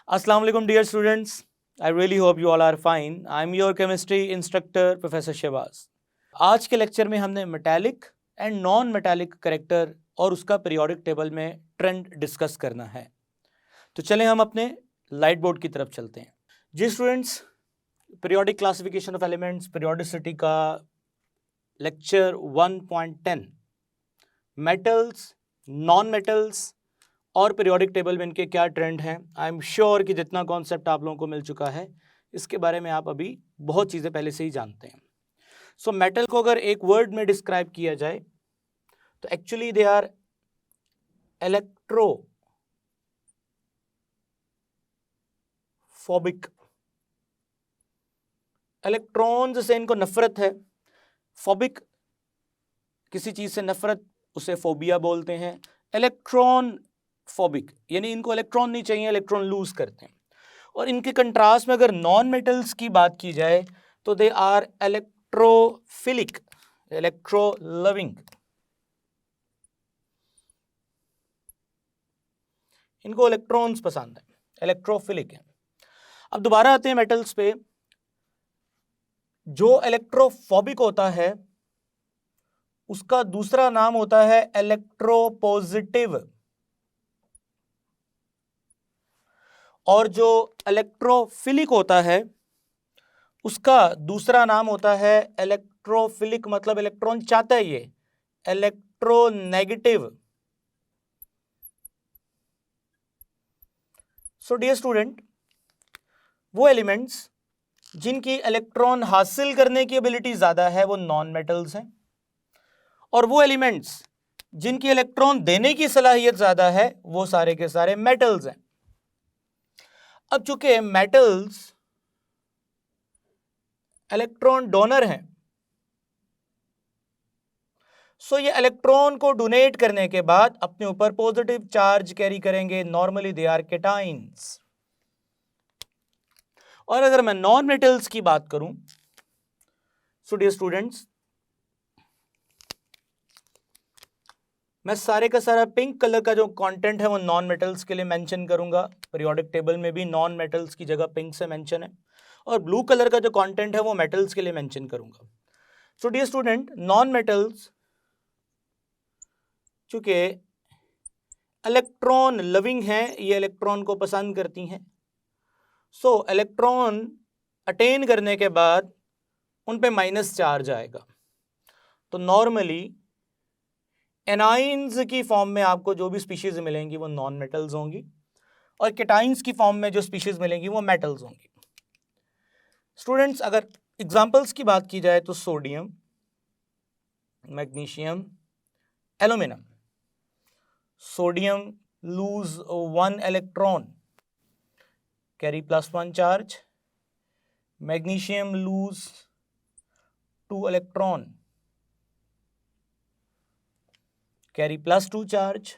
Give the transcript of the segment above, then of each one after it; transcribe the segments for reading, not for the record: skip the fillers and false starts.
Assalamu alaikum dear students. I really hope you all are fine. I am your chemistry instructor Professor Shehbaz. आज के lecture में हमने metallic and non metallic character और उसका periodic table में trend discuss करना है। तो चलें हम अपने लाइट बोर्ड की तरफ चलते हैं। जी students, periodic classification of elements periodicity का लेक्चर 1.10 मेटल्स, नॉन मेटल्स और पीरियोडिक टेबल में इनके क्या ट्रेंड हैं। आई एम श्योर कि जितना कॉन्सेप्ट आप लोगों को मिल चुका है इसके बारे में आप अभी बहुत चीज़ें पहले से ही जानते हैं। सो मेटल को अगर एक वर्ड में डिस्क्राइब किया जाए तो एक्चुअली दे आर इलेक्ट्रोफोबिक। इलेक्ट्रॉन्स से इनको नफरत है। फोबिक किसी चीज़ से नफरत, उसे फोबिया बोलते हैं। इलेक्ट्रॉन फोबिक यानी इनको इलेक्ट्रॉन नहीं चाहिए, इलेक्ट्रॉन लूज करते हैं। और इनके कंट्रास्ट में अगर नॉन मेटल्स की बात की जाए तो they are electrophilic, electro loving. इनको इलेक्ट्रॉन्स पसंद है, इलेक्ट्रोफिलिक है। अब दोबारा आते हैं मेटल्स पे। जो इलेक्ट्रोफोबिक होता है उसका दूसरा नाम होता है इलेक्ट्रोपॉजिटिव, और जो इलेक्ट्रोफिलिक होता है उसका दूसरा नाम होता है इलेक्ट्रोफिलिक, मतलब इलेक्ट्रॉन चाहता है ये, इलेक्ट्रोनेगेटिव। सो डियर स्टूडेंट, वो एलिमेंट्स जिनकी इलेक्ट्रॉन हासिल करने की एबिलिटी ज्यादा है वो नॉन मेटल्स हैं, और वो एलिमेंट्स जिनकी इलेक्ट्रॉन देने की सलाहियत ज्यादा है वो सारे के सारे मेटल्स हैं। अब चूंकि मेटल्स इलेक्ट्रॉन डोनर हैं, सो ये इलेक्ट्रॉन को डोनेट करने के बाद अपने ऊपर पॉजिटिव चार्ज कैरी करेंगे। Normally they are cations. और अगर मैं नॉन मेटल्स की बात करूं, सो डियर स्टूडेंट्स, मैं सारे का सारा पिंक कलर का जो कंटेंट है वो नॉन मेटल्स के लिए मेंशन करूंगा। पीरियोडिक टेबल में भी नॉन मेटल्स की जगह पिंक से मेंशन है, और ब्लू कलर का जो कंटेंट है वो मेटल्स के लिए मेंशन करूंगा। So dear student, non metals चूंकि इलेक्ट्रॉन लविंग है, ये इलेक्ट्रॉन को पसंद करती हैं। सो इलेक्ट्रॉन अटेन करने के बाद उन पे माइनस चार्ज आएगा। तो नॉर्मली एनाइंस की फॉर्म में आपको जो भी स्पीशीज मिलेंगी वो नॉन मेटल्स होंगी, और केटाइंस की फॉर्म में जो स्पीशीज मिलेंगी वो मेटल्स होंगी। स्टूडेंट्स, अगर एग्जांपल्स की बात की जाए तो sodium, magnesium, aluminium. Sodium lose 1 electron, carry +1 charge. Magnesium lose 2 electron, carry +2 charge.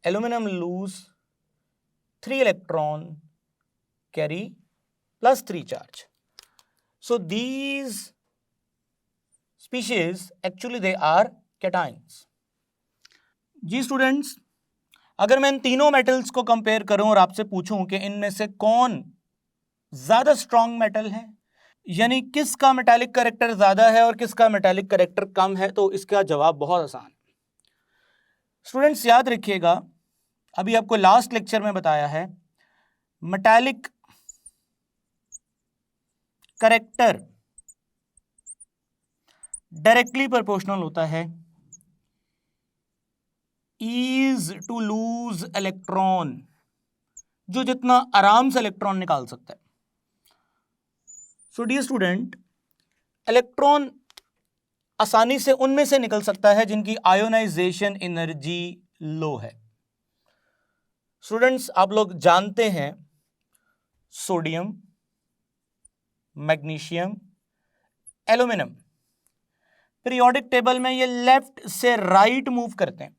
Aluminum lose 3 electron, carry +3 charge. So these species actually they are cations. जी स्टूडेंट्स, अगर मैं इन तीनों मेटल्स को कंपेयर करूं और आपसे पूछूं कि इनमें से कौन ज्यादा स्ट्रॉन्ग मेटल है, यानी किसका मेटालिक कैरेक्टर ज्यादा है और किसका मेटालिक कैरेक्टर कम है, तो इसका जवाब बहुत आसान है। स्टूडेंट्स याद रखिएगा, अभी आपको लास्ट लेक्चर में बताया है मेटालिक कैरेक्टर डायरेक्टली प्रोपोर्शनल होता है ईज टू लूज इलेक्ट्रॉन, जो जितना आराम से इलेक्ट्रॉन निकाल सकता है। सो डियर स्टूडेंट, इलेक्ट्रॉन आसानी से उनमें से निकल सकता है जिनकी आयोनाइजेशन एनर्जी लो है। स्टूडेंट्स, आप लोग जानते हैं sodium, magnesium, aluminium periodic table में ये लेफ्ट से राइट मूव करते हैं,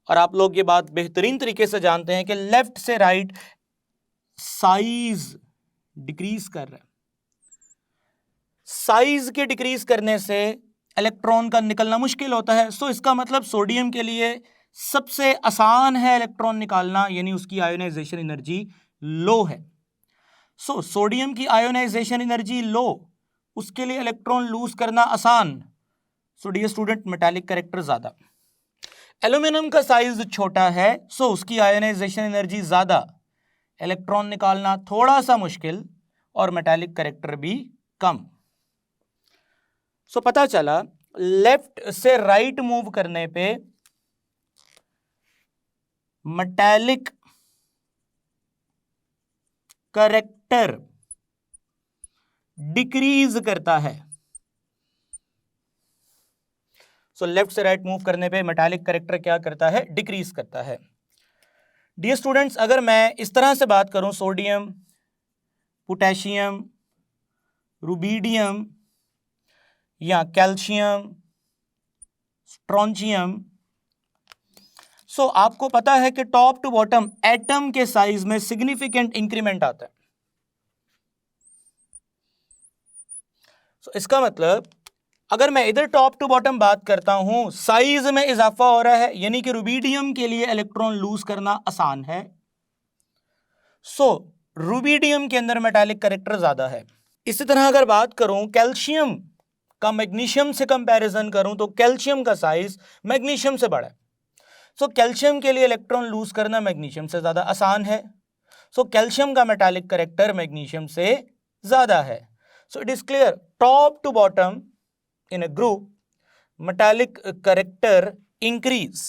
और आप लोग ये बात बेहतरीन तरीके से जानते हैं कि लेफ्ट से राइट साइज डिक्रीज कर रहा है। साइज के डिक्रीज करने से इलेक्ट्रॉन का निकलना मुश्किल होता है। सो इसका मतलब सोडियम के लिए सबसे आसान है इलेक्ट्रॉन निकालना, यानी उसकी आयोनाइजेशन एनर्जी लो है। सो सोडियम की आयोनाइजेशन एनर्जी लो, उसके लिए इलेक्ट्रॉन लूज करना आसान। So dear student, metallic character ज्यादा। एल्यूमिनियम का साइज छोटा है, सो उसकी आयोनाइजेशन एनर्जी ज्यादा, इलेक्ट्रॉन निकालना थोड़ा सा मुश्किल और मेटालिक कैरेक्टर भी कम। सो पता चला लेफ्ट से राइट मूव करने पे मेटालिक कैरेक्टर डिक्रीज करता है। सो लेफ्ट से राइट मूव करने पे मेटालिक कैरेक्टर क्या करता है? डिक्रीज करता है। डियर स्टूडेंट्स, अगर मैं इस तरह से बात करूं, सोडियम, पोटेशियम, रुबिडियम या कैल्शियम, स्ट्रोंशियम, सो आपको पता है कि टॉप टू बॉटम एटम के साइज में सिग्निफिकेंट इंक्रीमेंट आता है। सो इसका मतलब अगर मैं इधर टॉप टू बॉटम बात करता हूं, साइज में इजाफा हो रहा है, यानी कि रुबिडियम के लिए इलेक्ट्रॉन लूज करना आसान है। सो रुबिडियम के अंदर मेटालिक कैरेक्टर ज्यादा है। इसी तरह अगर बात करूं कैल्शियम का मैग्नीशियम से कंपैरिजन करूं, तो कैल्शियम का साइज मैग्नीशियम से बड़ा है। सो कैल्शियम के लिए इलेक्ट्रॉन लूज करना मैग्नीशियम से ज्यादा आसान है। सो कैल्शियम का मेटालिक कैरेक्टर मैग्नीशियम से ज्यादा है। So it is clear, top to bottom in a group metallic character increase.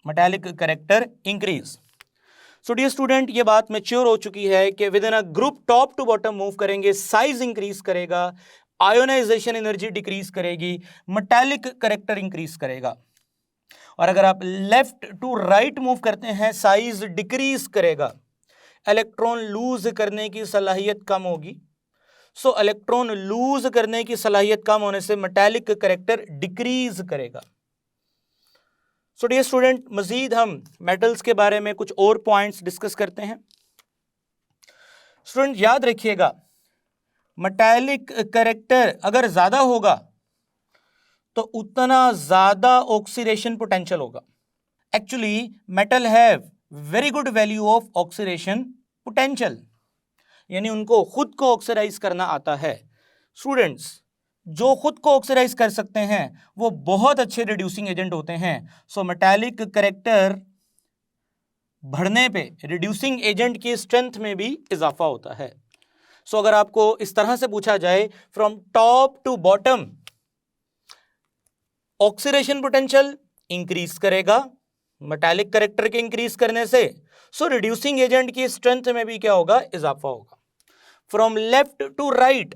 metallic character increase. So dear student, ये बात मैच्योर हो चुकी है कि within a group top to bottom move करेंगे, साइज इंक्रीज करेगा, आयोनाइजेशन एनर्जी डिक्रीज करेगी, metallic character increase करेगा। और अगर आप लेफ्ट टू राइट मूव करते हैं, साइज डिक्रीज करेगा, इलेक्ट्रॉन लूज करने की सलाहियत कम होगी। सो इलेक्ट्रॉन लूज करने की सलाहियत कम होने से मेटालिक कैरेक्टर डिक्रीज करेगा। सो डियर स्टूडेंट, मजीद हम मेटल्स के बारे में कुछ और पॉइंट्स डिस्कस करते हैं। स्टूडेंट याद रखिएगा, मेटालिक कैरेक्टर अगर ज्यादा होगा तो उतना ज्यादा ऑक्सीडेशन पोटेंशियल होगा। Actually metal have very good value of oxidation potential, यानी उनको खुद को ऑक्सीडाइज करना आता है। स्टूडेंट्स, जो खुद को ऑक्सीडाइज कर सकते हैं वो बहुत अच्छे रिड्यूसिंग एजेंट होते हैं। सो मेटालिक कैरेक्टर बढ़ने पे रिड्यूसिंग एजेंट की स्ट्रेंथ में भी इजाफा होता है। सो अगर आपको इस तरह से पूछा जाए from top to bottom, oxidation potential increase करेगा मेटालिक कैरेक्टर के इंक्रीज करने से। सो रिड्यूसिंग एजेंट की स्ट्रेंथ में भी क्या होगा? इजाफा होगा। From left to right,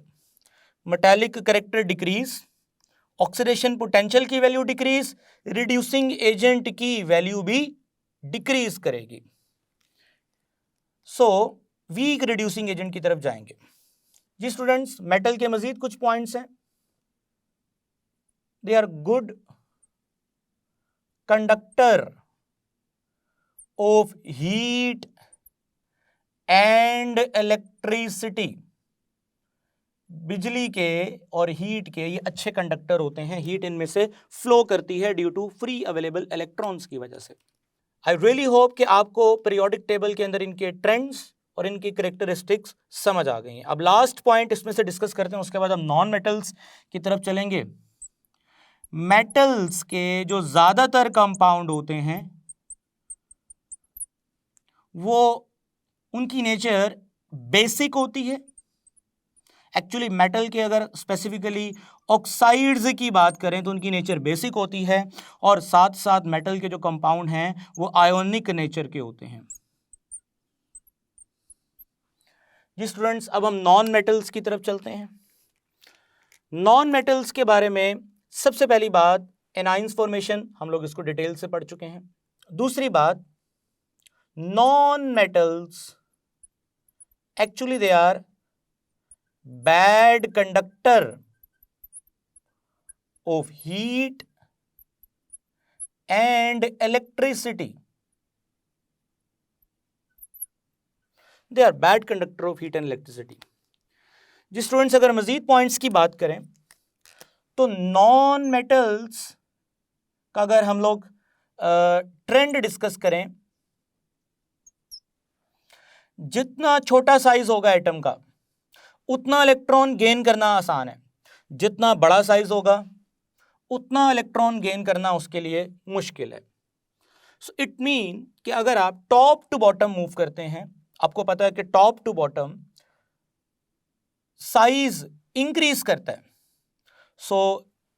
metallic character decrease, oxidation potential की वैल्यू डिक्रीज, रिड्यूसिंग एजेंट की वैल्यू भी डिक्रीज करेगी। सो वीक रिड्यूसिंग एजेंट की तरफ जाएंगे। जी स्टूडेंट्स, मेटल के मजीद कुछ पॉइंट्स हैं। They are good conductor of heat and electricity. बिजली के और हीट के ये अच्छे कंडक्टर होते हैं। हीट इनमें से फ्लो करती है due to free available electrons की वजह से। आई रियली होप कि आपको पीरियोडिक टेबल के अंदर इनके ट्रेंड्स और इनकी कैरेक्टरिस्टिक्स समझ आ गई हैं। अब लास्ट पॉइंट इसमें से डिस्कस करते हैं, उसके बाद हम नॉन मेटल्स की तरफ चलेंगे। मेटल्स के जो ज्यादातर कंपाउंड होते हैं वो उनकी नेचर बेसिक होती है। एक्चुअली मेटल के अगर स्पेसिफिकली ऑक्साइड्स की बात करें तो उनकी नेचर बेसिक होती है, और साथ साथ मेटल के जो कंपाउंड हैं वो आयोनिक नेचर के होते हैं। जी स्टूडेंट्स, अब हम नॉन मेटल्स की तरफ चलते हैं। नॉन मेटल्स के बारे में सबसे पहली बात, एनाइंस फॉर्मेशन, हम लोग इसको डिटेल से पढ़ चुके हैं। दूसरी बात, non metals actually they are bad conductor of heat and electricity. They are bad conductor of heat and electricity. जी स्टूडेंट्स, अगर मजीद पॉइंट्स की बात करें तो नॉन मेटल्स का अगर हम लोग ट्रेंड डिस्कस करें, जितना छोटा साइज होगा एटम का उतना इलेक्ट्रॉन गेन करना आसान है, जितना बड़ा साइज होगा उतना इलेक्ट्रॉन गेन करना उसके लिए मुश्किल है। सो इट मीन कि अगर आप टॉप टू बॉटम मूव करते हैं, आपको पता है कि top to bottom size increase करता है। सो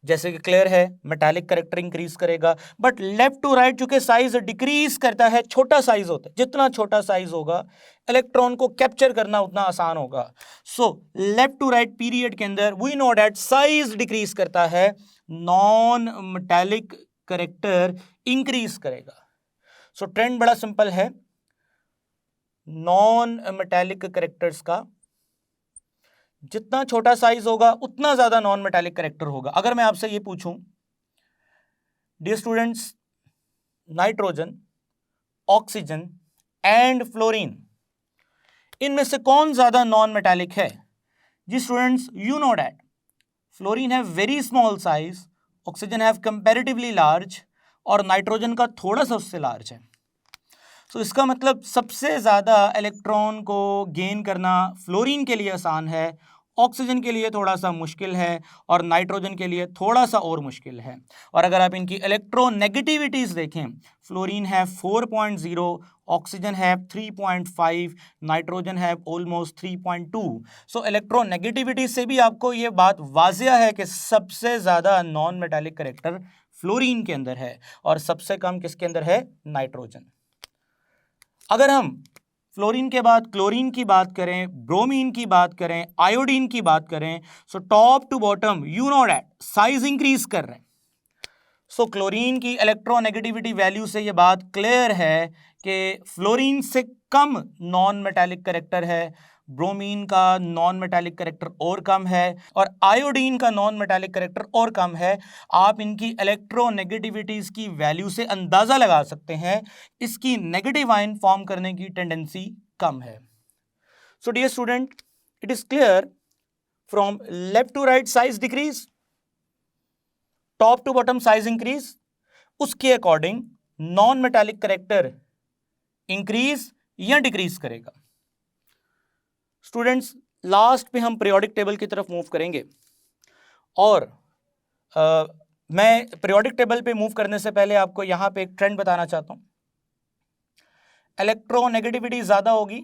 जैसे कि क्लियर है, मेटालिक कैरेक्टर इंक्रीज करेगा, बट लेफ्ट टू राइट चूंकि साइज डिक्रीज करता है, छोटा साइज होता है, जितना छोटा साइज होगा इलेक्ट्रॉन को कैप्चर करना उतना आसान होगा। So left to right period के अंदर we know that size decrease करता है, नॉन मेटालिक कैरेक्टर इंक्रीज करेगा। सो ट्रेंड बड़ा सिंपल है, नॉन मेटालिक कैरेक्टर्स का जितना छोटा साइज होगा उतना ज्यादा नॉन मेटालिक कैरेक्टर होगा। अगर मैं आपसे ये पूछूं, dear students, nitrogen, oxygen and fluorine, इनमें से कौन ज्यादा नॉन मेटालिक है? जी students, you know that fluorine have very small size, oxygen have comparatively large और नाइट्रोजन का थोड़ा सा उससे लार्ज है। सो इसका मतलब सबसे ज़्यादा इलेक्ट्रॉन को गेन करना फ्लोरीन के लिए आसान है, ऑक्सीजन के लिए थोड़ा सा मुश्किल है और नाइट्रोजन के लिए थोड़ा सा और मुश्किल है। और अगर आप इनकी इलेक्ट्रोनेगेटिविटीज़ देखें, फ्लोरीन है 4.0, ऑक्सीजन है 3.5, नाइट्रोजन है ऑलमोस्ट 3.2। सो इलेक्ट्रोनेगेटिविटी से भी आपको ये बात वाजिया है कि सबसे ज़्यादा नॉन मेटालिक कैरेक्टर फ्लोरीन के अंदर है और सबसे कम किसके अंदर है? नाइट्रोजन। अगर हम फ्लोरीन के बाद क्लोरीन की बात करें, ब्रोमीन की बात करें, आयोडीन की बात करें, so top to bottom you know that size increase कर रहे हैं। सो क्लोरीन की इलेक्ट्रोनेगेटिविटी वैल्यू से ये बात क्लियर है कि फ्लोरीन से कम नॉन मेटालिक कैरेक्टर है, ब्रोमीन का नॉन मेटालिक कैरेक्टर और कम है और आयोडीन का नॉन मेटालिक कैरेक्टर और कम है। आप इनकी इलेक्ट्रोनेगेटिविटीज की वैल्यू से अंदाजा लगा सकते हैं इसकी नेगेटिव आयन फॉर्म करने की टेंडेंसी कम है। So dear student, it is clear from left to right size decrease, top to bottom size increase, उसके according non metallic character increase या डिक्रीज करेगा। स्टूडेंट्स, लास्ट पे हम पीरियोडिक टेबल की तरफ मूव करेंगे और मैं पीरियोडिक टेबल पे मूव करने से पहले आपको यहां पे एक ट्रेंड बताना चाहता हूं। इलेक्ट्रोनेगेटिविटी ज्यादा होगी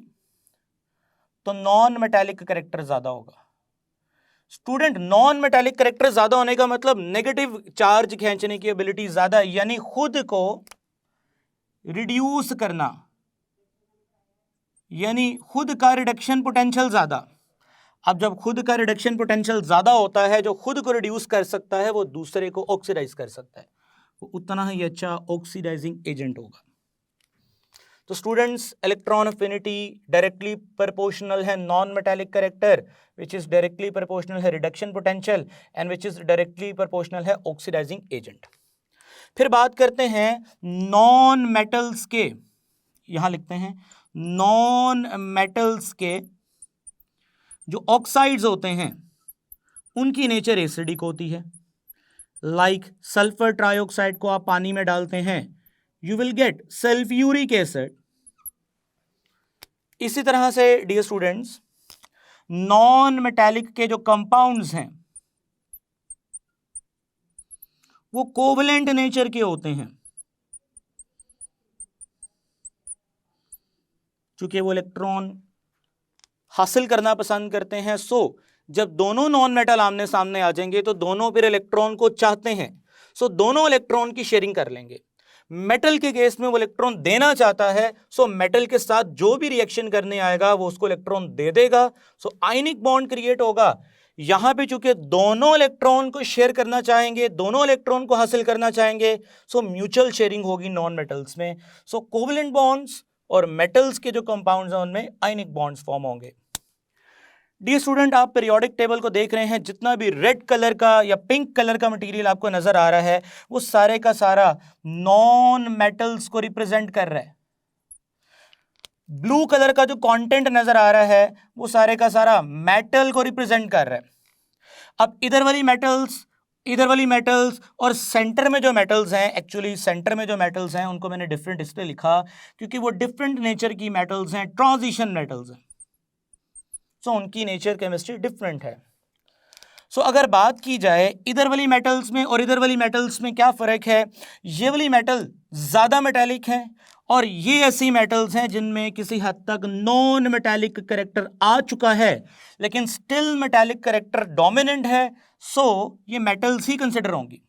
तो नॉन मेटालिक कैरेक्टर ज्यादा होगा। स्टूडेंट, नॉन मेटालिक कैरेक्टर ज्यादा होने का मतलब नेगेटिव चार्ज खींचने की एबिलिटी ज्यादा, यानी खुद को रिड्यूस करना, यानी खुद का रिडक्शन पोटेंशियल ज्यादा। अब जब खुद का रिडक्शन पोटेंशियल ज्यादा होता है, जो खुद को रिड्यूस कर सकता है वो दूसरे को ऑक्सीडाइज कर सकता है, वो उतना ही अच्छा ऑक्सीडाइजिंग एजेंट होगा। तो students, electron affinity directly proportional है non metallic character, which is directly proportional है reduction potential and which is directly proportional है ऑक्सीडाइजिंग एजेंट। फिर बात करते हैं नॉन मेटल्स के, यहां लिखते हैं नॉन मेटल्स के जो ऑक्साइड्स होते हैं उनकी नेचर एसिडिक होती है। लाइक सल्फर ट्राइऑक्साइड को आप पानी में डालते हैं, you will get sulphuric acid. इसी तरह से डियर स्टूडेंट्स, नॉन मेटालिक के जो कंपाउंड्स हैं वो कोवलेंट नेचर के होते हैं, चूंकि वो इलेक्ट्रॉन हासिल करना पसंद करते हैं। सो जब दोनों नॉन मेटल आमने सामने आ जाएंगे तो दोनों फिर इलेक्ट्रॉन को चाहते हैं, सो दोनों इलेक्ट्रॉन की शेयरिंग कर लेंगे। मेटल के केस में वो इलेक्ट्रॉन देना चाहता है, सो मेटल के साथ जो भी रिएक्शन करने आएगा वो उसको इलेक्ट्रॉन दे देगा, सो आयनिक बॉन्ड क्रिएट होगा। यहां पे चूंकि दोनों इलेक्ट्रॉन को शेयर करना चाहेंगे, दोनों इलेक्ट्रॉन को हासिल करना चाहेंगे, सो म्यूचुअल शेयरिंग होगी नॉन मेटल्स में। सो कोवलेंट बॉन्ड्स और मेटल्स के जो कंपाउंड्स हैं उनमें आयनिक बॉन्ड्स फॉर्म होंगे। डियर स्टूडेंट, आप पीरियोडिक टेबल को देख रहे हैं, जितना भी रेड कलर का या पिंक कलर का मटेरियल आपको नजर आ रहा है वो सारे का सारा नॉन मेटल्स को रिप्रेजेंट कर रहा है। ब्लू कलर का जो कंटेंट नजर आ रहा है वो सारे का सारा मेटल को रिप्रेजेंट कर रहा है। अब इधर वाली मेटल्स इधर वाली मेटल्स और सेंटर में जो मेटल्स हैं, एक्चुअली सेंटर में जो मेटल्स हैं उनको मैंने डिफरेंट इसलिए लिखा क्योंकि वो डिफरेंट नेचर की मेटल्स हैं, ट्रांजिशन मेटल्स हैं, सो उनकी नेचर केमिस्ट्री डिफरेंट है। सो अगर बात की जाए इधर वाली मेटल्स में और इधर वाली मेटल्स में क्या फर्क है, ये वाली मेटल ज्यादा मेटालिक है और ये ऐसी मेटल्स हैं जिनमें किसी हद तक नॉन मेटालिक कैरेक्टर आ चुका है लेकिन स्टिल मेटालिक कैरेक्टर डोमिनेंट है, सो ये मेटल्स ही कंसिडर होंगी।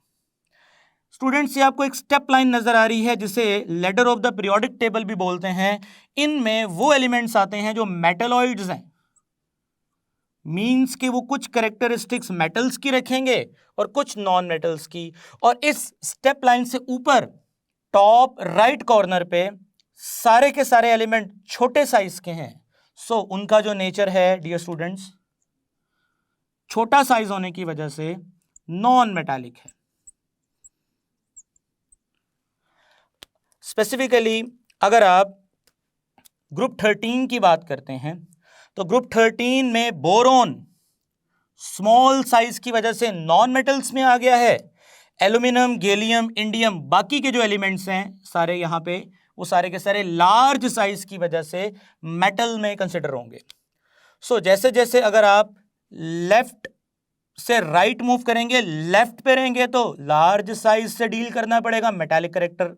स्टूडेंट्स, ये आपको एक स्टेप लाइन नजर आ रही है जिसे ladder of the periodic table भी बोलते हैं। इनमें वो एलिमेंट्स आते हैं जो मेटलॉइड्स हैं, मींस कि वो कुछ कैरेक्टरिस्टिक्स मेटल्स की रखेंगे और कुछ नॉन मेटल्स की। और इस स्टेप लाइन से ऊपर टॉप राइट कॉर्नर पे सारे के सारे एलिमेंट छोटे साइज के हैं, सो उनका जो नेचर है डियर स्टूडेंट्स, छोटा साइज होने की वजह से नॉन मेटालिक है। स्पेसिफिकली अगर आप ग्रुप 13 की बात करते हैं तो ग्रुप 13 में बोरोन स्मॉल साइज की वजह से नॉन मेटल्स में आ गया है। एल्यूमिनियम, गैलियम, इंडियम, बाकी के जो एलिमेंट्स हैं सारे यहाँ पे, वो सारे के सारे लार्ज साइज की वजह से मेटल में कंसिडर होंगे। सो जैसे जैसे अगर आप लेफ्ट से राइट मूव करेंगे, लेफ्ट पे रहेंगे तो लार्ज साइज से डील करना पड़ेगा, मेटालिक कैरेक्टर।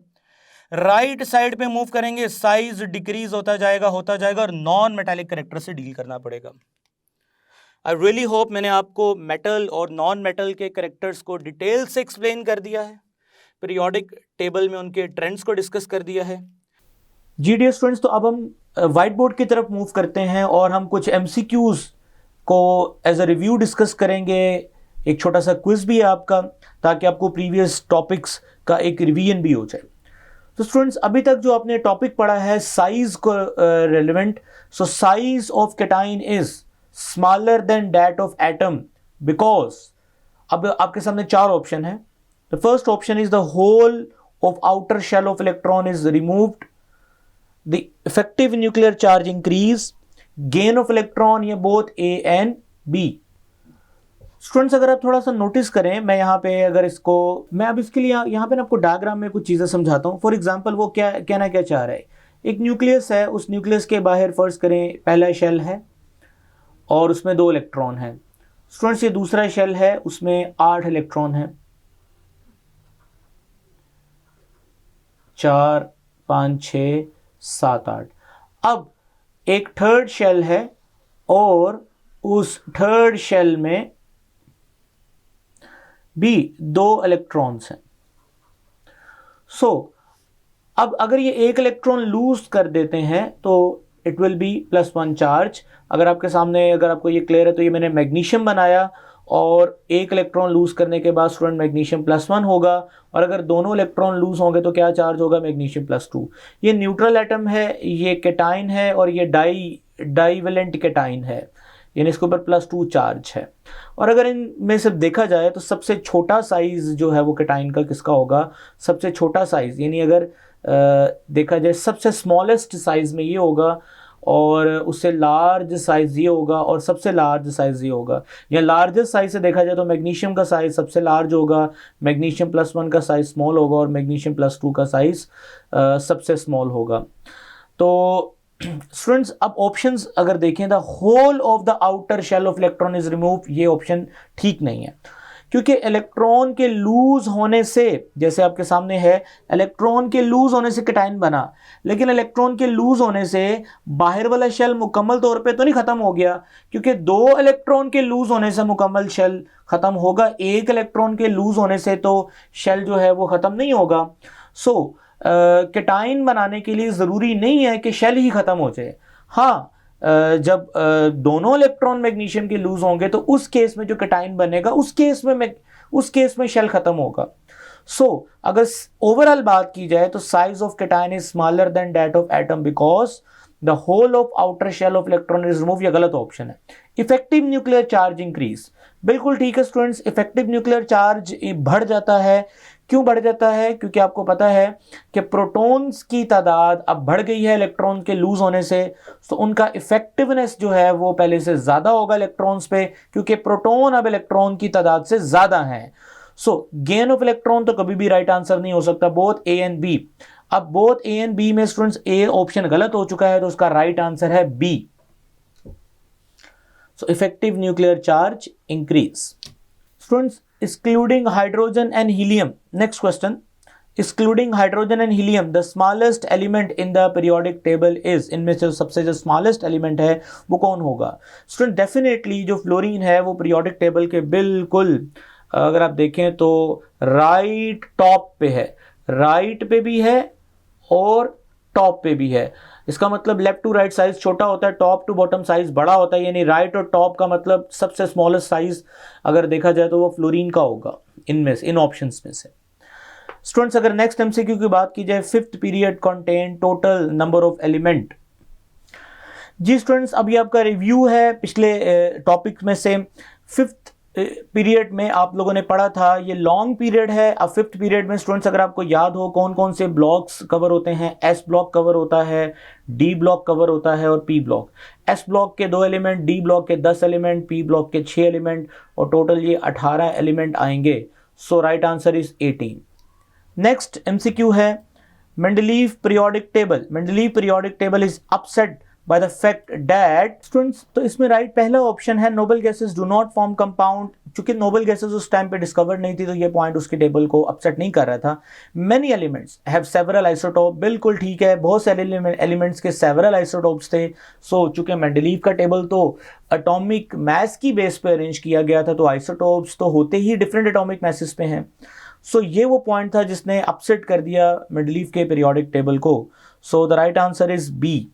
राइट साइड पे मूव करेंगे, साइज डिक्रीज होता जाएगा और नॉन मेटालिक कैरेक्टर से डील करना पड़ेगा। आई रियली होप मैंने आपको मेटल और नॉन मेटल के कैरेक्टर्स को डिटेल से एक्सप्लेन कर दिया है, पीरियोडिक टेबल में उनके ट्रेंड्स को डिस्कस कर दिया है। जी डियर स्टूडेंट्स, तो अब हम व्हाइट बोर्ड की तरफ मूव करते हैं और हम कुछ एमसीक्यूज को एज अ रिव्यू डिस्कस करेंगे। एक छोटा सा क्विज भी है आपका, ताकि आपको प्रीवियस टॉपिक्स का एक रिवीजन भी हो जाए। तो स्टूडेंट्स, अभी तक जो आपने टॉपिक पढ़ा है साइज को relevant, so size of cation is smaller than that of atom because, अब आपके सामने चार ऑप्शन है। The first option is the whole of outer shell of electron is removed, the effective nuclear charge increase, gain of electron, या both A and B. Students, अगर आप थोड़ा सा नोटिस करें, मैं यहाँ पे अगर इसको, मैं अब इसके लिए यहाँ पे ना आपको डायग्राम में कुछ चीज़ें समझाता हूँ। फॉर एग्जांपल वो क्या कहना क्या चाह रहा है, एक न्यूक्लियस है, उस न्यूक्लियस के बाहर फर्ज करें पहला शेल है और उसमें 2 इलेक्ट्रॉन है। स्टूडेंट्स, ये दूसरा शेल है, उसमें 8 इलेक्ट्रॉन है, 4 5 6 7 8। अब एक थर्ड शेल है और उस थर्ड शेल में भी 2 इलेक्ट्रॉन्स हैं। सो अब अगर ये एक इलेक्ट्रॉन लूज कर देते हैं तो इट विल बी +1 चार्ज। अगर आपके सामने, अगर आपको ये क्लियर है, तो ये मैंने मैग्नीशियम बनाया और एक इलेक्ट्रॉन लूज करने के बाद स्टूडेंट मैग्नीशियम +1 होगा, और अगर दोनों इलेक्ट्रॉन लूज होंगे तो क्या चार्ज होगा, मैग्नीशियम +2। ये न्यूट्रल एटम है, ये कैटाइन है और ये डाईवेलेंट कैटाइन है, यानी इसके ऊपर +2 चार्ज है। और अगर इनमें से देखा जाए तो सबसे छोटा साइज जो है वो कैटाइन का किसका होगा, सबसे छोटा साइज, यानी अगर देखा जाए सबसे स्मॉलेस्ट साइज में ये होगा और उससे लार्ज साइज ये होगा और सबसे लार्ज साइज ये होगा। या लार्जेस्ट साइज से देखा जाए तो मैग्नीशियम का साइज सबसे लार्ज होगा, मैग्नीशियम +1 का साइज स्मॉल होगा और मैग्नीशियम +2 का साइज सबसे स्मॉल होगा। तो स्टूडेंट्स, अब ऑप्शंस अगर देखें, the whole of the outer shell of electron is remove, ये ऑप्शन ठीक नहीं है, क्योंकि इलेक्ट्रॉन के लूज होने से, जैसे आपके सामने है, इलेक्ट्रॉन के लूज होने से कैटाइन बना, लेकिन इलेक्ट्रॉन के लूज होने से बाहर वाला शेल मुकम्मल तौर पे तो नहीं खत्म हो गया, क्योंकि 2 इलेक्ट्रॉन के लूज होने से मुकम्मल शेल खत्म होगा, एक इलेक्ट्रॉन के लूज होने से तो शेल जो है वो खत्म नहीं होगा। सो कैटाइन बनाने के लिए ज़रूरी नहीं है कि शेल ही ख़त्म हो जाए। हाँ, जब दोनों इलेक्ट्रॉन मैग्नीशियम के लूज होंगे तो उस केस में जो कैटाइन बनेगा, उस केस में शेल ख़त्म होगा। सो अगर ओवरऑल बात की जाए तो size of cation is smaller than that of atom because the whole of outer shell of electron is remove, ये गलत ऑप्शन है। इफेक्टिव न्यूक्लियर चार्ज इंक्रीज, बिल्कुल ठीक है स्टूडेंट्स, इफेक्टिव न्यूक्लियर चार्ज बढ़ जाता है। क्यों बढ़ जाता है, क्योंकि आपको पता है कि प्रोटॉन्स की तादाद अब बढ़ गई है इलेक्ट्रॉन के लूज होने से, तो उनका इफेक्टिवनेस जो है वो पहले से ज़्यादा होगा इलेक्ट्रॉन्स पे, क्योंकि प्रोटॉन अब इलेक्ट्रॉन की तादाद से ज़्यादा हैं। सो गेन ऑफ इलेक्ट्रॉन तो कभी भी राइट आंसर नहीं हो सकता, बोथ ए एंड बी। अब बोथ ए एंड बी में स्टूडेंट्स ए ऑप्शन गलत हो चुका है, तो उसका राइट आंसर है B. So effective nuclear charge increase. Students excluding hydrogen and helium, next question, excluding hydrogen and helium the smallest element in the periodic table is, इनमें से सबसे जो smallest element है वो कौन होगा? स्टूडेंट डेफिनेटली जो फ्लोरीन है वो पीरियोडिक टेबल के बिल्कुल अगर आप देखें तो राइट टॉप पे है, राइट पे भी है और टॉप पे भी है। इसका मतलब लेफ्ट टू राइट साइज छोटा होता है, टॉप टू बॉटम साइज बड़ा होता है, यानी राइट और टॉप का मतलब सबसे स्मॉलेस्ट साइज अगर देखा जाए तो वो फ्लोरीन का होगा इनमें से, इन ऑप्शंस में से। स्टूडेंट्स अगर नेक्स्ट एमसीक्यू की बात की जाए, fifth period contain total number of element. जी स्टूडेंट्स अभी आपका रिव्यू है पिछले टॉपिक में से। फिफ्थ पीरियड में आप लोगों ने पढ़ा था, ये लॉन्ग पीरियड है। अब फिफ्थ पीरियड में स्टूडेंट्स अगर आपको याद हो कौन कौन से ब्लॉक्स कवर होते हैं, एस ब्लॉक कवर होता है, डी ब्लॉक कवर होता है और पी ब्लॉक। एस ब्लॉक के 2 एलिमेंट, डी ब्लॉक के 10 एलिमेंट, पी ब्लॉक के 6 एलिमेंट और टोटल ये 18 एलिमेंट आएंगे। So right answer is 18। Next MCQ है Mendeleev periodic table. Mendeleev periodic table is upset by the fact that students, तो इसमें right पहला ऑप्शन है noble gases do not form compound. चूंकि नोबल गैसेस उस time पे discover नहीं थी तो ये पॉइंट उसके टेबल को अपसेट नहीं कर रहा था। Many elements have several isotope, बिल्कुल ठीक है, बहुत सारे एलिमेंट्स के सेवरल आइसोटोप्स थे। सो चूंकि मेंडलीव का टेबल तो एटॉमिक मास की बेस पे अरेंज किया गया था, तो आइसोटोप्स तो होते ही डिफरेंट एटॉमिक मासेस पे हैं। सो ये वो पॉइंट था जिसने अपसेट कर दिया मेंडलीव के पीरियोडिक टेबल को। So the right answer is B.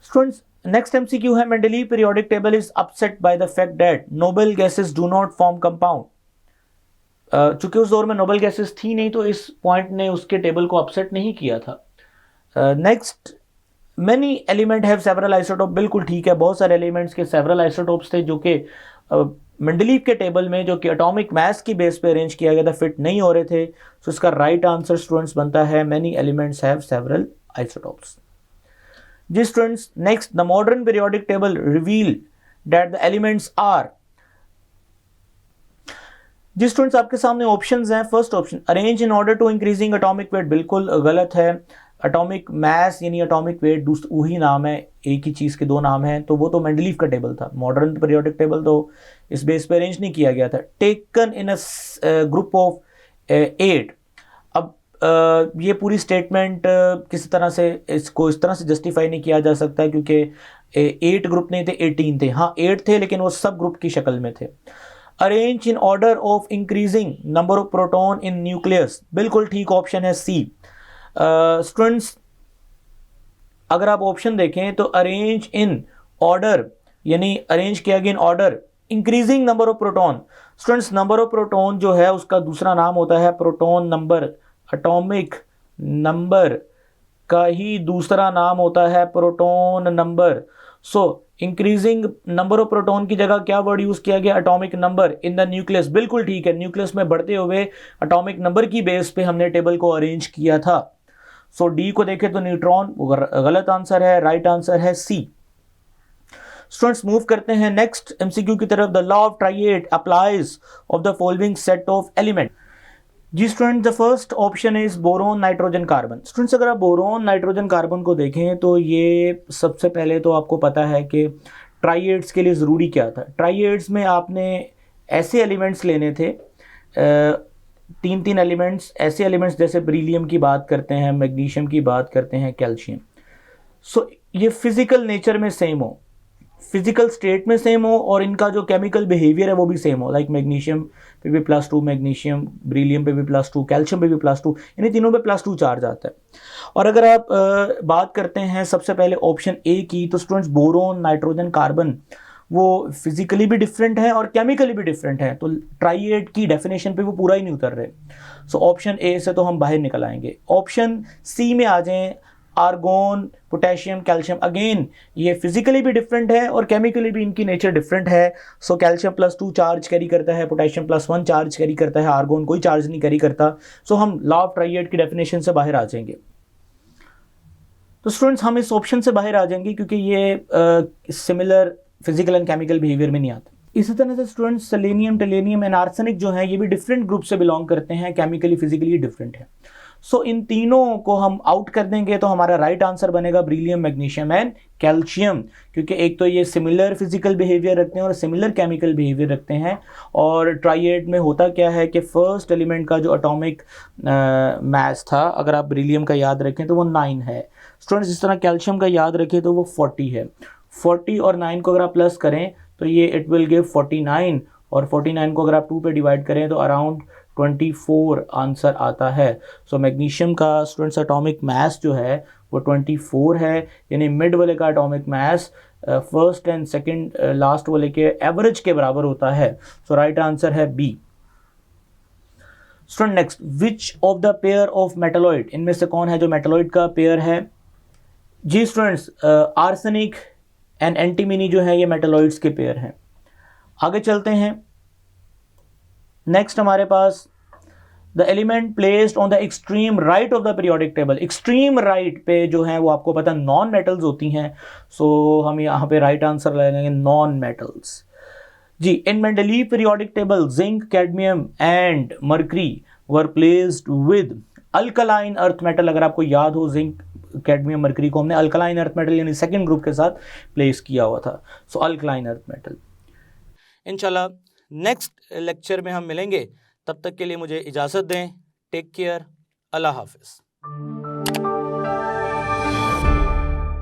Students next MCQ है Mendeleev periodic table is upset by the fact that noble gases do not form compound. चूंकि उस दौर में नोबल गैसेस थी नहीं तो इस पॉइंट ने उसके टेबल को अपसेट नहीं किया था। Next, many element have several isotope, बिल्कुल ठीक है, बहुत सारे एलिमेंट्स के सेवरल आइसोटोप्स थे जो कि मेंडलीव के टेबल में जो कि एटॉमिक मास की बेस पे अरेंज किया गया था फिट नहीं हो रहे थे। सो इसका राइट आंसर स्टूडेंट्स बनता है many elements have several isotopes. जी students next, the modern periodic table reveal that the elements are. जी स्टूडेंट्स आपके सामने ऑप्शंस हैं। First option arrange in order to increasing atomic weight, बिल्कुल गलत है। एटॉमिक मास यानी एटॉमिक वेट वही नाम है, एक ही चीज के 2 नाम हैं, तो वो तो मेंडलीव का टेबल था। मॉडर्न पीरियोडिक टेबल तो इस बेस पे अरेंज नहीं किया गया था। Taken in a group of 8। अब ये पूरी स्टेटमेंट किसी तरह से इसको इस तरह से जस्टिफाई नहीं किया जा सकता क्योंकि 8 ग्रुप नहीं थे, 18 थे। हाँ 8 थे लेकिन वो सब ग्रुप की शक्ल में थे। Arrange in order of increasing number of proton in nucleus, बिल्कुल ठीक ऑप्शन है सी। स्टूडेंट्स अगर आप ऑप्शन देखें तो अरेंज इन ऑर्डर यानी अरेंज किया गया in order increasing number of proton. Students number of proton जो है उसका दूसरा नाम होता है प्रोटॉन नंबर। एटॉमिक नंबर का ही दूसरा नाम होता है proton number. So increasing number of proton की जगह क्या वर्ड यूज किया गया, atomic number in the nucleus, बिल्कुल ठीक है, न्यूक्लियस में बढ़ते हुए एटॉमिक नंबर की बेस पे हमने टेबल को अरेंज किया था। सो डी को देखें तो न्यूट्रॉन, गलत आंसर है, राइट आंसर है सी। स्टूडेंट्स मूव करते हैं नेक्स्ट एमसीक्यू की तरफ। The law of triad applies of the following set of element. जी student the first option is boron nitrogen carbon. Students अगर आप बोरोन नाइट्रोजन कार्बन को देखें तो ये सबसे पहले तो आपको पता है कि ट्राइएड्स के लिए ज़रूरी क्या था। ट्राइएड्स में आपने ऐसे एलिमेंट्स लेने थे, 3 एलिमेंट्स, ऐसे एलिमेंट्स जैसे बेरिलियम की बात करते हैं, मैग्नीशियम की बात करते हैं, कैल्शियम। सो ये फिजिकल नेचर में सेम हो, फिजिकल स्टेट में सेम हो और इनका जो केमिकल बिहेवियर है वो भी सेम हो। लाइक मैग्नीशियम पे भी +2 मैग्नीशियम, बेरिलियम पे भी +2, कैल्शियम पे भी +2, यानी तीनों पे +2 चार्ज आता है। और अगर आप बात करते हैं सबसे पहले ऑप्शन ए की, तो स्टूडेंट्स बोरोन नाइट्रोजन कार्बन वो फिजिकली भी डिफरेंट है और केमिकली भी डिफरेंट है, तो ट्राइएड की डेफिनेशन पे वो पूरा ही नहीं उतर रहे। सो ऑप्शन ए से तो हम बाहर निकल आएंगे। ऑप्शन सी में आ जाएं, आर्गोन, पोटेशियम, कैल्शियम, अगेन ये फिजिकली भी डिफरेंट है और केमिकली भी इनकी नेचर डिफरेंट है। सो कैल्शियम +2 चार्ज कैरी करता है, पोटेशियम +1 चार्ज कैरी करता है, आर्गोन कोई चार्ज नहीं कैरी करता। सो हम लॉ ऑफ ट्राइएड की डेफिनेशन से बाहर आ जाएंगे। तो स्टूडेंट्स हम इस ऑप्शन से बाहर आ जाएंगे क्योंकि ये similar physical and chemical behaviour में नहीं आता। इसी तरह से स्टूडेंट्स सेलेनियम, टेलेनियम एंड आर्सेनिक जो है ये भी डिफरेंट ग्रुप से बिलोंग करते हैं, केमिकली फिजिकली डिफरेंट है। सो इन तीनों को हम आउट कर देंगे तो हमारा राइट आंसर बनेगा ब्रीलियम, मैग्नीशियम एंड कैल्शियम, क्योंकि एक तो ये सिमिलर फिजिकल बिहेवियर रखते हैं और सिमिलर केमिकल बिहेवियर रखते हैं। और ट्राइएड में होता क्या है कि फर्स्ट एलिमेंट का जो एटॉमिक मास था, अगर आप ब्रीलियम का याद रखें तो वो 9 है। स्टूडेंट्स जिस तरह कैल्शियम का याद रखें तो वो 40 है। 40 और 9 को अगर आप प्लस करें तो ये इट विल गिव 49, और 49 को अगर आप 2 पे डिवाइड करें तो अराउंड 24 आंसर आता है। सो मैग्नीशियम का स्टूडेंट्स एटॉमिक मास जो है वो 24 है, यानी मिड वाले का atomic mass first and second last वाले के एवरेज के बराबर होता है। सो राइट आंसर है B. Student next, which of the pair of metalloid, इनमें से कौन है जो मेटलॉइड का पेयर है? जी स्टूडेंट्स, आर्सेनिक एंड एंटीमनी जो है ये मेटलॉइड्स के पेयर हैं। आगे चलते हैं। नेक्स्ट हमारे पास the element placed on the extreme right of the periodic table. Extreme right पे जो है वो आपको पता नॉन मेटल्स होती हैं, सो हम यहाँ पे राइट आंसर लगाएंगे नॉन मेटल्स। जी, in Mendeleev periodic table zinc, cadmium and mercury were placed with alkaline earth metal. अगर आपको याद हो, जिंक, कैडमियम, मर्करी को हमने अल्कलाइन अर्थ मेटल यानी सेकंड ग्रुप के साथ प्लेस किया हुआ था। So alkaline earth metal. इंशाल्लाह नेक्स्ट लेक्चर में हम मिलेंगे, तब तक के लिए मुझे इजाज़त दें। टेक केयर, अल्लाह हाफिज़।